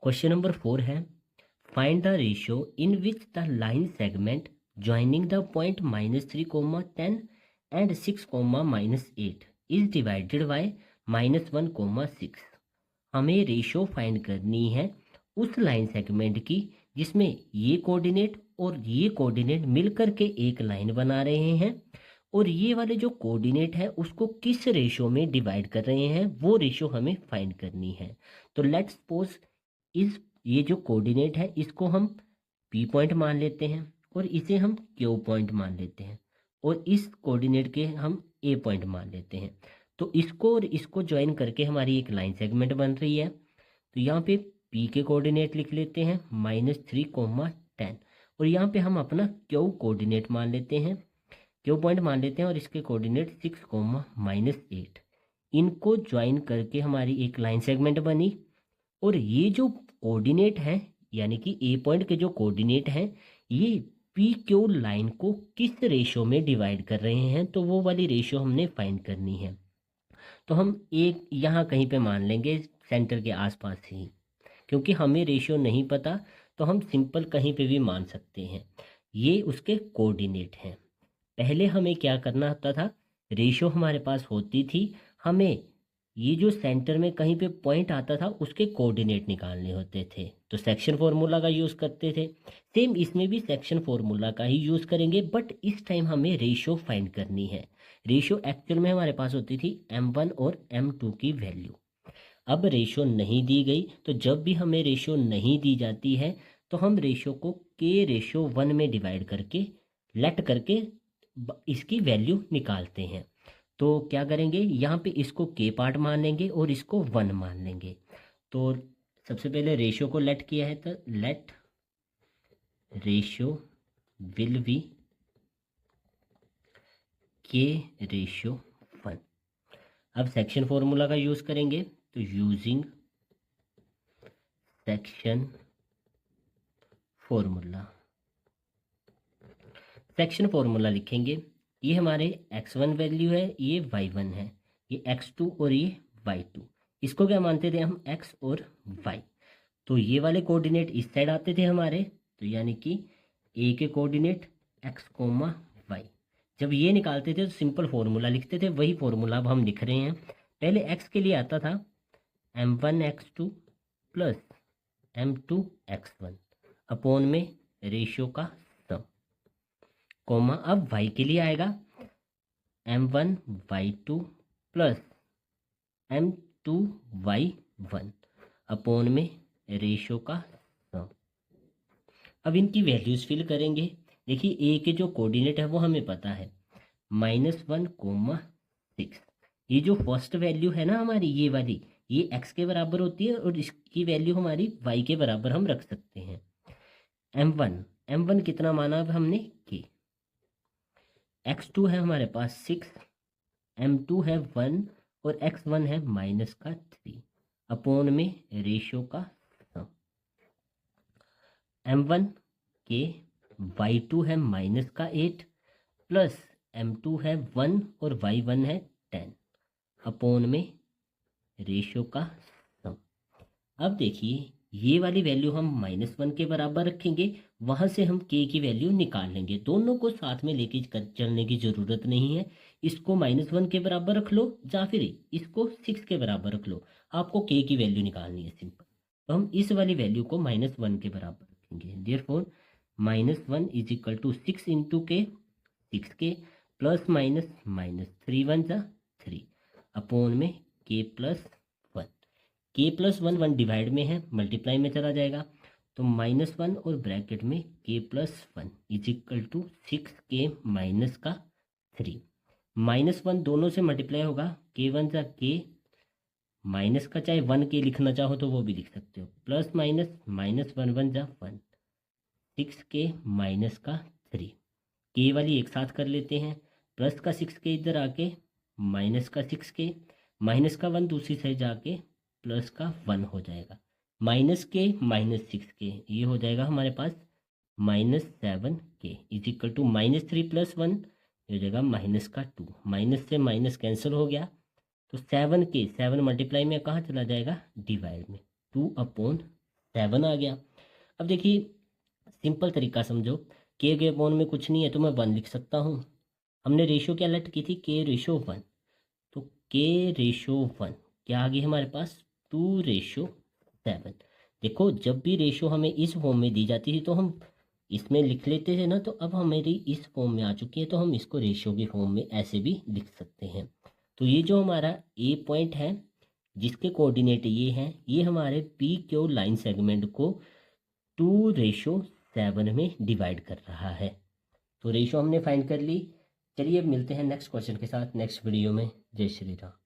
Question number 4 है, find the ratio in which the line segment joining the point -3, 10 and 6, -8 is divided by -1, 6। हमें ratio find करनी है उस line segment की जिसमें ये कोऑर्डिनेट और ये कोऑर्डिनेट मिलकर के एक लाइन बना रहे हैं, और ये वाले जो कोऑर्डिनेट है उसको किस रेशियो में डिवाइड कर रहे हैं, वो रेशियो हमें फाइंड करनी है। तो लेट्स सपोज इस ये जो कोऑर्डिनेट है इसको हम पी पॉइंट मान लेते हैं और इसे हम क्यू पॉइंट मान लेते हैं, और इस कोऑर्डिनेट के हम ए पॉइंट मान लेते हैं। तो इसको और इसको ज्वाइन करके हमारी एक लाइन सेगमेंट बन रही है। तो यहाँ पे पी के कोऑर्डिनेट लिख लेते हैं -3, 10, और यहाँ पे हम अपना क्यू कोऑर्डिनेट मान लेते हैं, क्यू पॉइंट मान लेते हैं, और इसके कोऑर्डिनेट 6, -8। इनको ज्वाइन करके हमारी एक लाइन सेगमेंट बनी। और ये जो कोऑर्डिनेट है यानी कि ए पॉइंट के जो कोऑर्डिनेट हैं ये पी क्यू लाइन को किस रेशियो में डिवाइड कर रहे हैं, तो वो वाली रेशियो हमने फाइंड करनी है। तो हम एक यहाँ कहीं पे मान लेंगे सेंटर के आसपास ही, क्योंकि हमें रेशियो नहीं पता तो हम सिंपल कहीं पे भी मान सकते हैं। ये उसके कोऑर्डिनेट हैं। पहले हमें क्या करना होता था, रेशियो हमारे पास होती थी, हमें ये जो सेंटर में कहीं पे पॉइंट आता था उसके कोऑर्डिनेट निकालने होते थे, तो सेक्शन फार्मूला का यूज़ करते थे। सेम इसमें भी सेक्शन फार्मूला का ही यूज़ करेंगे, बट इस टाइम हमें रेशियो फाइंड करनी है। रेशियो एक्चुअल में हमारे पास होती थी m1 और m2 की वैल्यू। अब रेशियो नहीं दी गई, तो जब भी हमें रेशियो नहीं दी जाती है तो हम रेशियो को k/1 में डिवाइड करके लेट करके इसकी वैल्यू निकालते हैं। तो क्या करेंगे, यहाँ पे इसको के पार्ट मान लेंगे और इसको 1 मान लेंगे। तो सबसे पहले रेशियो को लेट किया है, तो late ratio will be k/1। अब सेक्शन फॉर्मूला का यूज़ करेंगे, तो using section formula, section formula लिखेंगे। ये हमारे x1 वैल्यू है, ये y1 है, ये x2 और ये y2। इसको क्या मानते थे हम, x और y। तो ये वाले कोऑर्डिनेट इस साइड आते थे हमारे, तो यानी कि a के कोऑर्डिनेट x, y। जब ये निकालते थे तो सिंपल फॉर्मूला लिखते थे, वही फॉर्मूला अब हम लिख रहे हैं। पहले x के लिए आता था m1 x2 plus m2 x1 upon में रेशियो का सम, कोमा अब y के लिए आएगा m1 y2 plus m2 y1 upon में रेशियो का सम। अब इनकी वैल्यूज फिल करेंगे। देखिए ए के जो कोऑर्डिनेट है वो हमें पता है -1, 6। ये जो फर्स्ट वैल्यू है ना हमारी, ये वाली, ये x के बराबर होती है और इसकी वैल्यू हमारी y के बराबर हम रख सकते हैं। m1 कितना माना अब हमने, k। x2 है हमारे पास 6, m2 है 1 और x1 है -3 अपॉन में रेशियो का सम। m1 के y2 है -8 प्लस m2 है 1 और y1 है 10 अपॉन में रेशियो का सम। अब देखिए ये वाली वैल्यू हम -1 के बराबर रखेंगे, वहाँ से हम k की वैल्यू निकाल लेंगे। दोनों को साथ में लेके चलने की ज़रूरत नहीं है। इसको -1 के बराबर रख लो या फिर इसको 6 के बराबर रख लो, आपको k की वैल्यू निकालनी है सिंपल। तो हम इस वाली वैल्यू को -1 के बराबर रखेंगे। Therefore -1 is equal to 6 into k, 6k plus minus -3 × 3 upon में k + 1। k + 1 1 डिवाइड में है, मल्टीप्लाई में चला जाएगा, तो -1 और ब्रैकेट में k + 1 is equal to 6k - 3। -1 दोनों से मल्टीप्लाई होगा, k1 × k, माइनस का चाहे 1k लिखना चाहो तो वो भी लिख सकते हो, प्लस माइनस -1 1 × 1, 6k - 3। k वाली एक साथ कर लेते हैं, प्लस का 6k इधर आके माइनस का 6k, माइनस का 1 दूसरी साइड जाके प्लस का 1 हो जाएगा, -k - 6k ये हो जाएगा हमारे पास -7k इज इक्वल टू -3 + 1 ये हो जाएगा -2। माइनस से माइनस कैंसिल हो गया, तो 7k 7 मल्टीप्लाई में कहाँ चला जाएगा, डिवाइड में, 2/7। 7 आ गया। अब देखिए सिंपल तरीका समझो, के के अपॉन में कुछ नहीं है तो मैं 1 लिख सकता हूँ। हमने रेशो क्या लेट की थी, के रेशो 1, तो के रेशो 1 क्या आ गई हमारे पास, 2:7। देखो जब भी रेशो हमें इस फॉर्म में दी जाती थी तो हम इसमें लिख लेते थे ना, तो अब हमारी इस फॉर्म में आ चुकी है तो हम इसको रेशो की फॉर्म में ऐसे भी लिख सकते हैं। तो ये जो हमारा ए पॉइंट है जिसके कोऑर्डिनेट ये हैं, ये हमारे पी क्यू लाइन सेगमेंट को 2:7 में डिवाइड कर रहा है। तो रेशो हमने फाइंड कर ली। चलिए अब मिलते हैं नेक्स्ट क्वेश्चन के साथ नेक्स्ट वीडियो में। जय श्री राम।